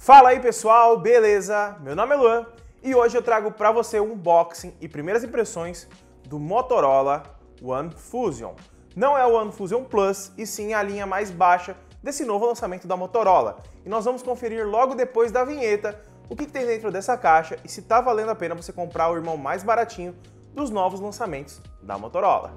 Fala aí pessoal, beleza? Meu nome é Luan e hoje eu trago para você um unboxing e primeiras impressões do Motorola One Fusion. Não é o One Fusion Plus e sim a linha mais baixa desse novo lançamento da Motorola. E nós vamos conferir logo depois da vinheta o que tem dentro dessa caixa e se tá valendo a pena você comprar o irmão mais baratinho dos novos lançamentos da Motorola.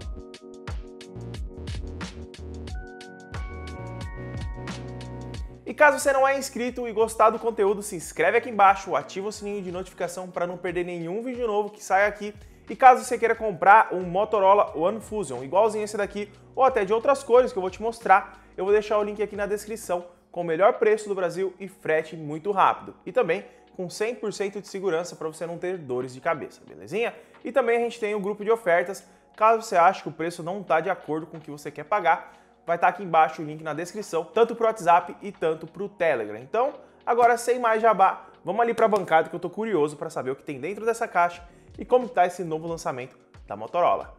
E caso você não é inscrito e gostar do conteúdo, se inscreve aqui embaixo, ativa o sininho de notificação para não perder nenhum vídeo novo que sai aqui. E caso você queira comprar um Motorola One Fusion, igualzinho esse daqui, ou até de outras cores que eu vou te mostrar, eu vou deixar o link aqui na descrição com o melhor preço do Brasil e frete muito rápido. E também com 100% de segurança para você não ter dores de cabeça, belezinha? E também a gente tem o grupo de ofertas, caso você ache que o preço não está de acordo com o que você quer pagar, vai estar aqui embaixo o link na descrição, tanto para o WhatsApp e tanto para o Telegram. Então, agora sem mais jabá, vamos ali para a bancada que eu estou curioso para saber o que tem dentro dessa caixa e como está esse novo lançamento da Motorola.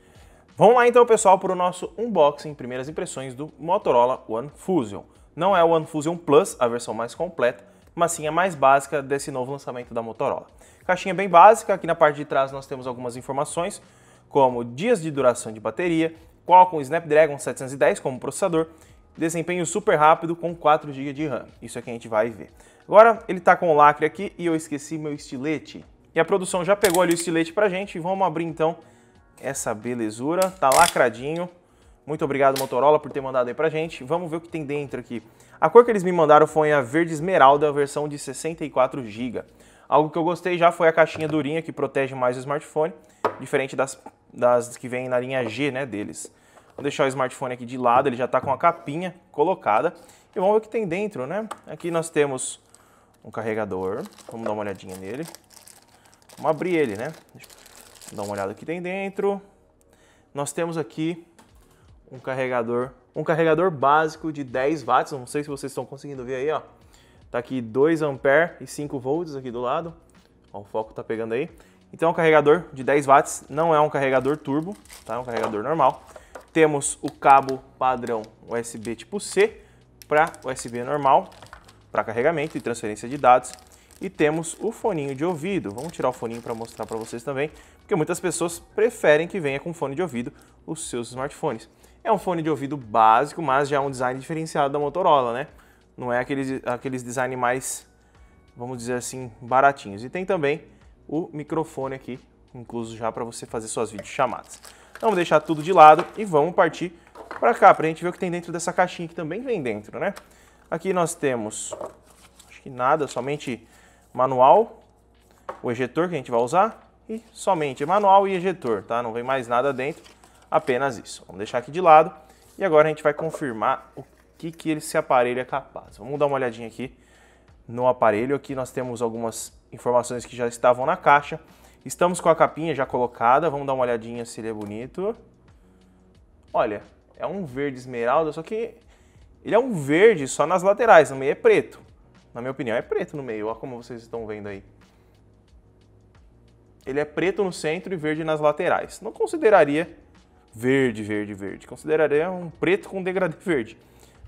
Vamos lá então, pessoal, para o nosso unboxing, primeiras impressões do Motorola One Fusion. Não é o One Fusion Plus, a versão mais completa, mas sim a mais básica desse novo lançamento da Motorola. Caixinha bem básica, aqui na parte de trás nós temos algumas informações, como dias de duração de bateria, Qualcomm Snapdragon 710 como processador, desempenho super rápido com 4 GB de RAM. Isso é que a gente vai ver. Agora ele está com o lacre aqui e eu esqueci meu estilete. E a produção já pegou ali o estilete pra gente. Vamos abrir então essa belezura. Tá lacradinho. Muito obrigado, Motorola, por ter mandado aí pra gente. Vamos ver o que tem dentro aqui. A cor que eles me mandaram foi a verde esmeralda, a versão de 64 GB. Algo que eu gostei já foi a caixinha durinha que protege mais o smartphone, diferente das que vêm na linha G, né, deles. Vou deixar o smartphone aqui de lado, ele já está com a capinha colocada. E vamos ver o que tem dentro, né? Aqui nós temos um carregador, vamos dar uma olhadinha nele. Vamos abrir ele, né? Deixa eu dar uma olhada aqui tem dentro. Nós temos aqui um carregador básico de 10 watts, não sei se vocês estão conseguindo ver aí, ó. Tá aqui 2 ampere e 5 volts aqui do lado. Ó, o foco tá pegando aí. Então é um carregador de 10 watts, não é um carregador turbo, tá? É um carregador normal. Temos o cabo padrão USB tipo C para USB normal, para carregamento e transferência de dados. E temos o foninho de ouvido. Vamos tirar o foninho para mostrar para vocês também, porque muitas pessoas preferem que venha com fone de ouvido os seus smartphones. É um fone de ouvido básico, mas já é um design diferenciado da Motorola, né? Não é aqueles design mais, vamos dizer assim, baratinhos. E tem também o microfone aqui, incluso já para você fazer suas videochamadas. Vamos deixar tudo de lado e vamos partir para cá, para a gente ver o que tem dentro dessa caixinha que também vem dentro, né? Aqui nós temos, acho que nada, somente manual, o ejetor que a gente vai usar e somente manual e ejetor, tá? Não vem mais nada dentro, apenas isso. Vamos deixar aqui de lado e agora a gente vai confirmar o que esse aparelho é capaz. Vamos dar uma olhadinha aqui no aparelho. Aqui nós temos algumas informações que já estavam na caixa. Estamos com a capinha já colocada, vamos dar uma olhadinha se ele é bonito. Olha, é um verde esmeralda, só que ele é um verde só nas laterais, no meio é preto. Na minha opinião é preto no meio, olha como vocês estão vendo aí. Ele é preto no centro e verde nas laterais. Não consideraria verde, consideraria um preto com degradê verde,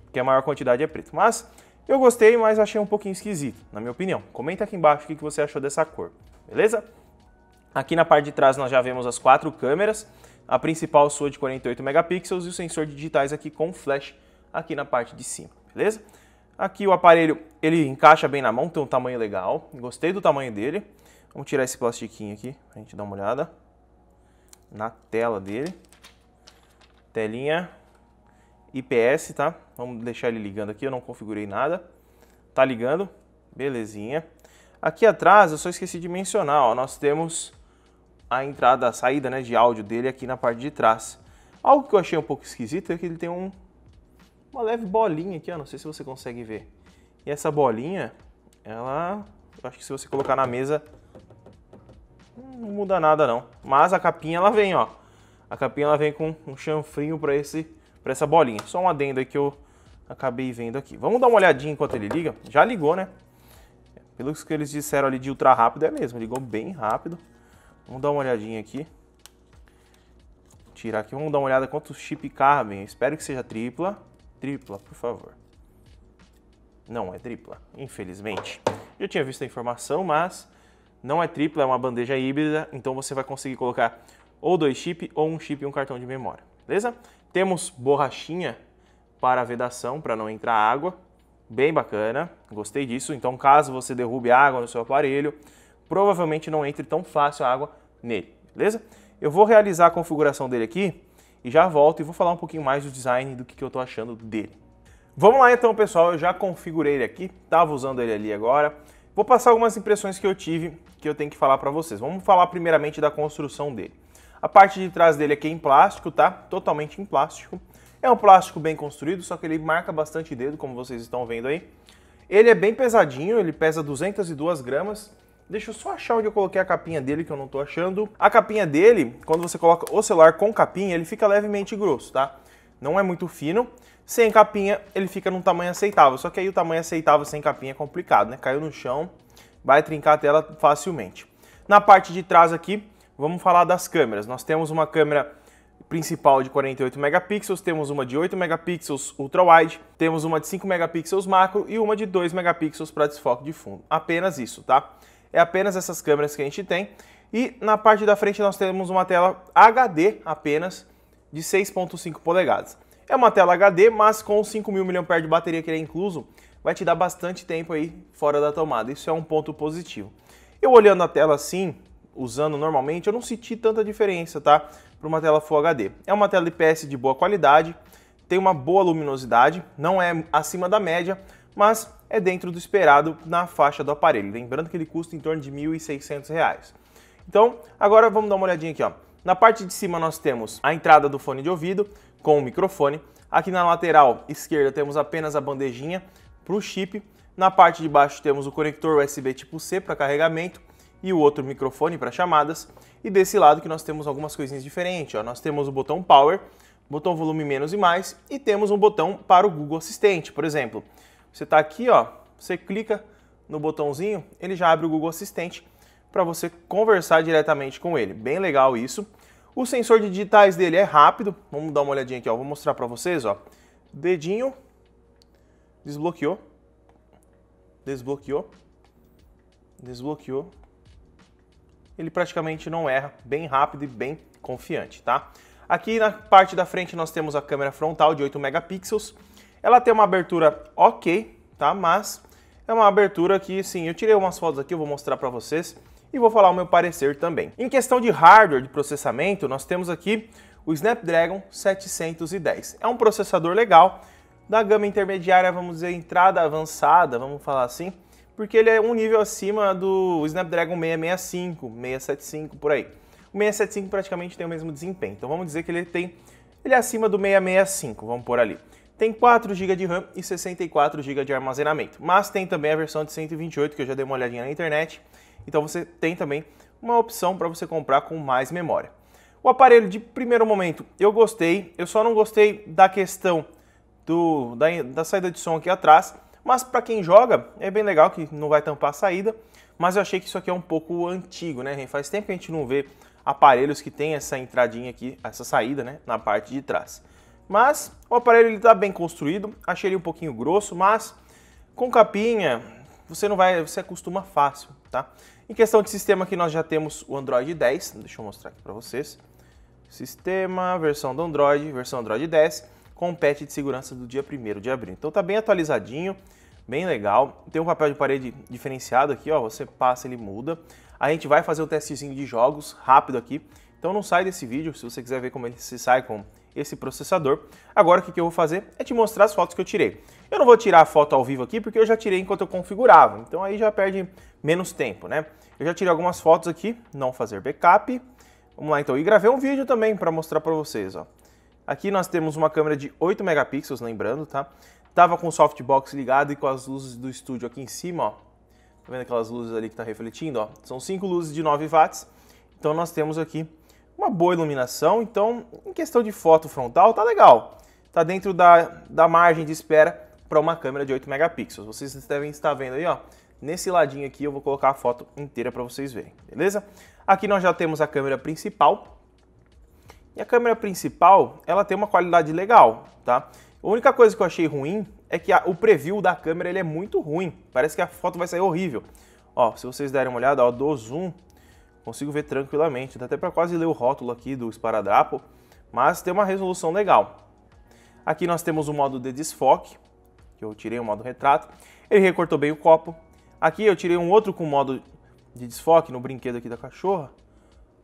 porque a maior quantidade é preto. Mas eu gostei, mas achei um pouquinho esquisito, na minha opinião. Comenta aqui embaixo o que você achou dessa cor, beleza? Aqui na parte de trás nós já vemos as 4 câmeras, a principal sua de 48 megapixels e o sensor de digitais aqui com flash aqui na parte de cima, beleza? Aqui o aparelho, ele encaixa bem na mão, tem um tamanho legal, gostei do tamanho dele. Vamos tirar esse plastiquinho aqui, pra gente dar uma olhada na tela dele. Telinha IPS, tá? Vamos deixar ele ligando aqui, eu não configurei nada. Tá ligando, belezinha. Aqui atrás, eu só esqueci de mencionar, ó, nós temos a entrada, a saída, né, de áudio dele aqui na parte de trás. Algo que eu achei um pouco esquisito é que ele tem uma leve bolinha aqui, ó, não sei se você consegue ver. E essa bolinha, ela, eu acho que se você colocar na mesa, não muda nada não. Mas a capinha ela vem, ó. A capinha ela vem com um chanfrinho para essa bolinha. Só um adendo aí que eu acabei vendo aqui. Vamos dar uma olhadinha enquanto ele liga. Já ligou, né? Pelo que eles disseram ali de ultra rápido, é mesmo. Ligou bem rápido. Vamos dar uma olhadinha aqui. Tirar aqui, vamos dar uma olhada quantos chip cabem. Espero que seja tripla. Tripla, por favor. não é tripla, infelizmente. Eu tinha visto a informação, mas não é tripla, é uma bandeja híbrida, então você vai conseguir colocar ou 2 chips ou um chip e um cartão de memória, beleza? Temos borrachinha para vedação, para não entrar água, bem bacana, gostei disso. Então, caso você derrube água no seu aparelho, provavelmente não entre tão fácil a água nele, beleza? Eu vou realizar a configuração dele aqui e já volto e vou falar um pouquinho mais do design, do que eu tô achando dele. Vamos lá então, pessoal, eu já configurei ele aqui, estava usando ele ali agora. Vou passar algumas impressões que eu tive, que eu tenho que falar para vocês. Vamos falar primeiramente da construção dele. A parte de trás dele aqui é em plástico, tá? Totalmente em plástico. É um plástico bem construído, só que ele marca bastante dedo, como vocês estão vendo aí. Ele é bem pesadinho, ele pesa 202 gramas. Deixa eu só achar onde eu coloquei a capinha dele, que eu não tô achando. A capinha dele, quando você coloca o celular com capinha, ele fica levemente grosso, tá? Não é muito fino. Sem capinha, ele fica num tamanho aceitável. Só que aí o tamanho aceitável sem capinha é complicado, né? Caiu no chão, vai trincar a tela facilmente. Na parte de trás aqui, vamos falar das câmeras. Nós temos uma câmera principal de 48 megapixels, temos uma de 8 megapixels ultra-wide, temos uma de 5 megapixels macro e uma de 2 megapixels para desfoque de fundo. Apenas isso, tá? É apenas essas câmeras que a gente tem. E na parte da frente nós temos uma tela HD apenas de 6.5 polegadas. É uma tela HD, mas com 5.000 mAh de bateria que ele é incluso, vai te dar bastante tempo aí fora da tomada. Isso é um ponto positivo. Eu olhando a tela assim, usando normalmente, eu não senti tanta diferença, tá? Para uma tela Full HD. É uma tela IPS de boa qualidade, tem uma boa luminosidade, não é acima da média, mas é dentro do esperado na faixa do aparelho. Lembrando que ele custa em torno de R$ 1.600. Então, agora vamos dar uma olhadinha aqui, ó. Na parte de cima nós temos a entrada do fone de ouvido com o microfone. Aqui na lateral esquerda temos apenas a bandejinha para o chip. Na parte de baixo temos o conector USB tipo C para carregamento e o outro microfone para chamadas. E desse lado que nós temos algumas coisinhas diferentes, ó. Nós temos o botão Power, botão volume menos e mais, e temos um botão para o Google Assistente. Por exemplo, você está aqui, ó, você clica no botãozinho, ele já abre o Google Assistente para você conversar diretamente com ele. Bem legal isso. O sensor de digitais dele é rápido. Vamos dar uma olhadinha aqui, ó. Vou mostrar para vocês, ó. Dedinho, desbloqueou, desbloqueou, desbloqueou. Ele praticamente não erra, bem rápido e bem confiante, tá? Aqui na parte da frente nós temos a câmera frontal de 8 megapixels. Ela tem uma abertura ok, tá? Mas é uma abertura que, sim, eu tirei umas fotos aqui, eu vou mostrar para vocês e vou falar o meu parecer também. Em questão de hardware, de processamento, nós temos aqui o Snapdragon 710. É um processador legal, da gama intermediária, vamos dizer, entrada avançada, vamos falar assim, porque ele é um nível acima do Snapdragon 665, 675, por aí. O 675 praticamente tem o mesmo desempenho, então vamos dizer que ele é acima do 665, vamos por ali. Tem 4 GB de RAM e 64 GB de armazenamento, mas tem também a versão de 128, que eu já dei uma olhadinha na internet, então você tem também uma opção para você comprar com mais memória. O aparelho, de primeiro momento, eu gostei, eu só não gostei da questão da saída de som aqui atrás, mas para quem joga é bem legal que não vai tampar a saída, mas eu achei que isso aqui é um pouco antigo, né? Faz tempo que a gente não vê aparelhos que tem essa entradinha aqui, essa saída, né, na parte de trás. Mas o aparelho ele tá bem construído, achei ele um pouquinho grosso, mas com capinha você acostuma fácil, tá? Em questão de sistema aqui nós já temos o Android 10, deixa eu mostrar aqui para vocês. Sistema, versão do Android, versão Android 10, com patch de segurança do dia 1º de abril. Então tá bem atualizadinho, bem legal. Tem um papel de parede diferenciado aqui, ó, você passa, ele muda. A gente vai fazer o testezinho de jogos rápido aqui, então não sai desse vídeo se você quiser ver como ele se sai com esse processador. Agora o que eu vou fazer é te mostrar as fotos que eu tirei. Eu não vou tirar a foto ao vivo aqui porque eu já tirei enquanto eu configurava, então aí já perde menos tempo, né? Eu já tirei algumas fotos aqui, não fazer backup. Vamos lá então, e gravei um vídeo também para mostrar para vocês, ó. Aqui nós temos uma câmera de 8 megapixels, lembrando, tá? Tava com o softbox ligado e com as luzes do estúdio aqui em cima, ó. Tá vendo aquelas luzes ali que tá refletindo, ó? São 5 luzes de 9 watts. Então nós temos aqui uma boa iluminação. Então, em questão de foto frontal, tá legal. Tá dentro da margem de espera para uma câmera de 8 megapixels. Vocês devem estar vendo aí, ó. Nesse ladinho aqui eu vou colocar a foto inteira para vocês verem, beleza? Aqui nós já temos a câmera principal. E a câmera principal, ela tem uma qualidade legal, tá? A única coisa que eu achei ruim é que o preview da câmera ele é muito ruim. Parece que a foto vai sair horrível. Ó, se vocês derem uma olhada, ó, do zoom, consigo ver tranquilamente. Dá até para quase ler o rótulo aqui do esparadrapo, mas tem uma resolução legal. Aqui nós temos o modo de desfoque, que eu tirei o modo retrato. Ele recortou bem o copo. Aqui eu tirei um outro com modo de desfoque no brinquedo aqui da cachorra.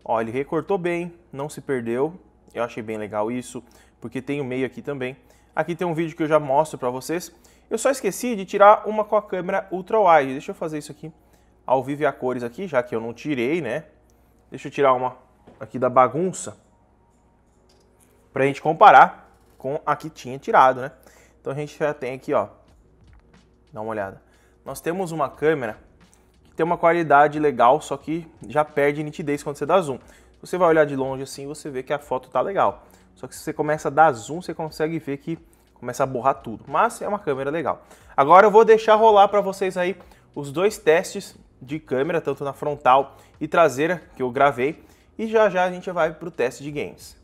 Ó, ele recortou bem, não se perdeu. Eu achei bem legal isso, porque tem o meio aqui também. Aqui tem um vídeo que eu já mostro pra vocês. Eu só esqueci de tirar uma com a câmera ultra wide. Deixa eu fazer isso aqui ao vivo e a cores aqui, já que eu não tirei, né? Deixa eu tirar uma aqui da bagunça pra gente comparar com a que tinha tirado, né? Então a gente já tem aqui, ó. Dá uma olhada. Nós temos uma câmera que tem uma qualidade legal, só que já perde nitidez quando você dá zoom. Você vai olhar de longe assim, você vê que a foto tá legal. Só que se você começa a dar zoom, você consegue ver que começa a borrar tudo. Mas é uma câmera legal. Agora eu vou deixar rolar para vocês aí os dois testes de câmera, tanto na frontal e traseira, que eu gravei. E já já a gente vai pro teste de games.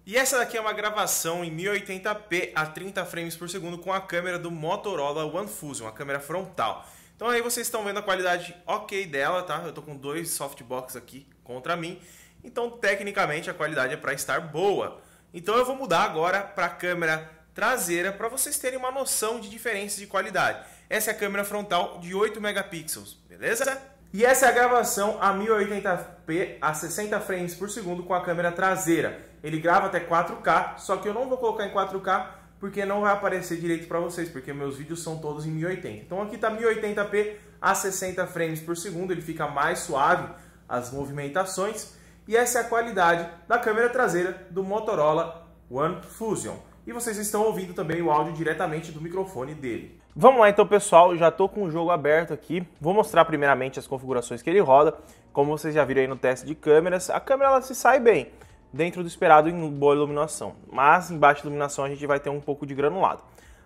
E essa daqui é uma gravação em 1080p a 30 frames por segundo com a câmera do Motorola One Fusion, a câmera frontal. Então aí vocês estão vendo a qualidade ok dela, tá? Eu tô com dois softbox aqui contra mim. Então tecnicamente a qualidade é para estar boa. Então eu vou mudar agora para a câmera traseira para vocês terem uma noção de diferença de qualidade. Essa é a câmera frontal de 8 megapixels, beleza? E essa é a gravação a 1080p a 60 frames por segundo com a câmera traseira. Ele grava até 4K, só que eu não vou colocar em 4K porque não vai aparecer direito para vocês, porque meus vídeos são todos em 1080. Então aqui está 1080p a 60 frames por segundo, ele fica mais suave as movimentações. E essa é a qualidade da câmera traseira do Motorola One Fusion. E vocês estão ouvindo também o áudio diretamente do microfone dele. Vamos lá então, pessoal, já estou com o jogo aberto aqui. Vou mostrar primeiramente as configurações que ele roda. Como vocês já viram aí no teste de câmeras, a câmera ela se sai bem, dentro do esperado em boa iluminação. Mas em baixa iluminação a gente vai ter um pouco de granulado.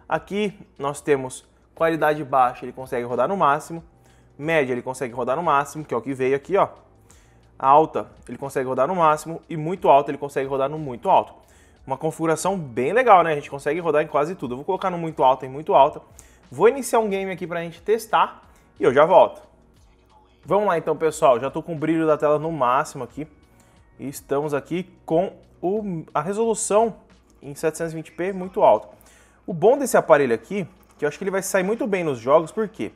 Aqui nós temos qualidade baixa, ele consegue rodar no máximo. Média ele consegue rodar no máximo, que é o que veio aqui, ó. Alta, ele consegue rodar no máximo, e muito alta, ele consegue rodar no muito alto. Uma configuração bem legal, né? A gente consegue rodar em quase tudo. Eu vou colocar no muito alto e muito alta. Vou iniciar um game aqui pra gente testar e eu já volto. Vamos lá então, pessoal. Já tô com o brilho da tela no máximo aqui. E estamos aqui com a resolução em 720p muito alta. O bom desse aparelho aqui, que eu acho que ele vai sair muito bem nos jogos, porque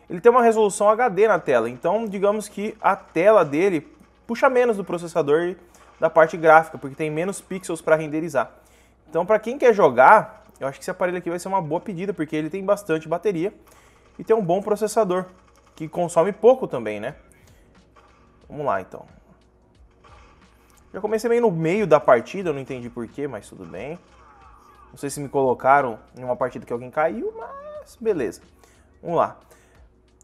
ele tem uma resolução HD na tela. Então, digamos que a tela dele puxa menos do processador da parte gráfica, porque tem menos pixels para renderizar. Então, para quem quer jogar, eu acho que esse aparelho aqui vai ser uma boa pedida, porque ele tem bastante bateria e tem um bom processador, que consome pouco também, né? Vamos lá, então. Já comecei meio no meio da partida, eu não entendi porquê, mas tudo bem. Não sei se me colocaram em uma partida que alguém caiu, mas beleza. Vamos lá.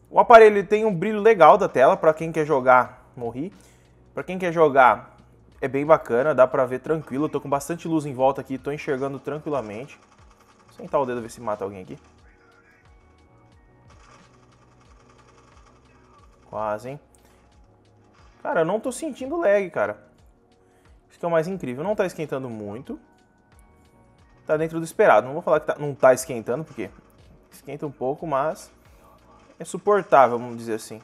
O aparelho tem um brilho legal da tela, para quem quer jogar, morri. Para quem quer jogar, é bem bacana, dá pra ver tranquilo. Eu tô com bastante luz em volta aqui, tô enxergando tranquilamente. Vou sentar o dedo ver se mata alguém aqui. Quase, hein? Cara, eu não tô sentindo lag, cara. Isso que é o mais incrível. Não tá esquentando muito. Tá dentro do esperado. Não vou falar que não tá esquentando, porque esquenta um pouco, mas é suportável, vamos dizer assim.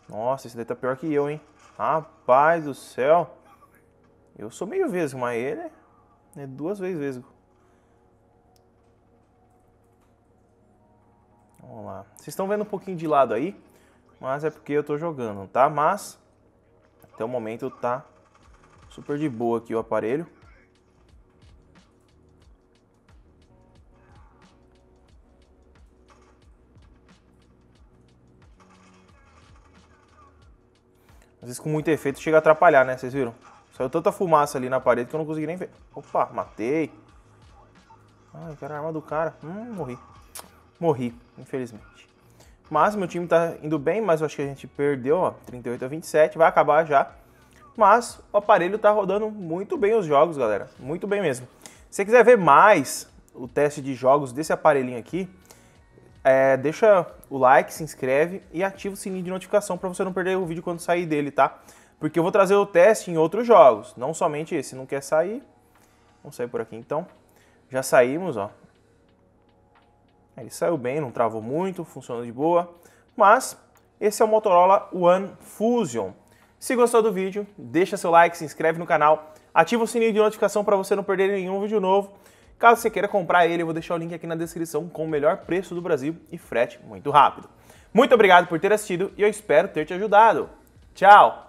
Nossa, esse daí tá pior que eu, hein? Rapaz do céu. Eu sou meio vesgo, mas ele é 2 vezes vesgo. Vamos lá. Vocês estão vendo um pouquinho de lado aí, mas é porque eu tô jogando, tá? Mas até o momento tá super de boa aqui o aparelho. Às vezes com muito efeito chega a atrapalhar, né? Vocês viram? Saiu tanta fumaça ali na parede que eu não consegui nem ver. Opa, matei. Ai, quero a arma do cara. Morri. Morri, infelizmente. Mas meu time tá indo bem, mas eu acho que a gente perdeu, ó. 38-27, vai acabar já. Mas o aparelho tá rodando muito bem os jogos, galera. Muito bem mesmo. Se você quiser ver mais o teste de jogos desse aparelhinho aqui, deixa o like, se inscreve e ativa o sininho de notificação para você não perder o vídeo quando sair dele, tá? Porque eu vou trazer o teste em outros jogos, não somente esse. Se não quer sair, vamos sair por aqui então. Já saímos, ó. Ele saiu bem, não travou muito, funcionou de boa. Mas esse é o Motorola One Fusion. Se gostou do vídeo, deixa seu like, se inscreve no canal, ativa o sininho de notificação para você não perder nenhum vídeo novo. Caso você queira comprar ele, eu vou deixar o link aqui na descrição com o melhor preço do Brasil e frete muito rápido. Muito obrigado por ter assistido e eu espero ter te ajudado. Tchau!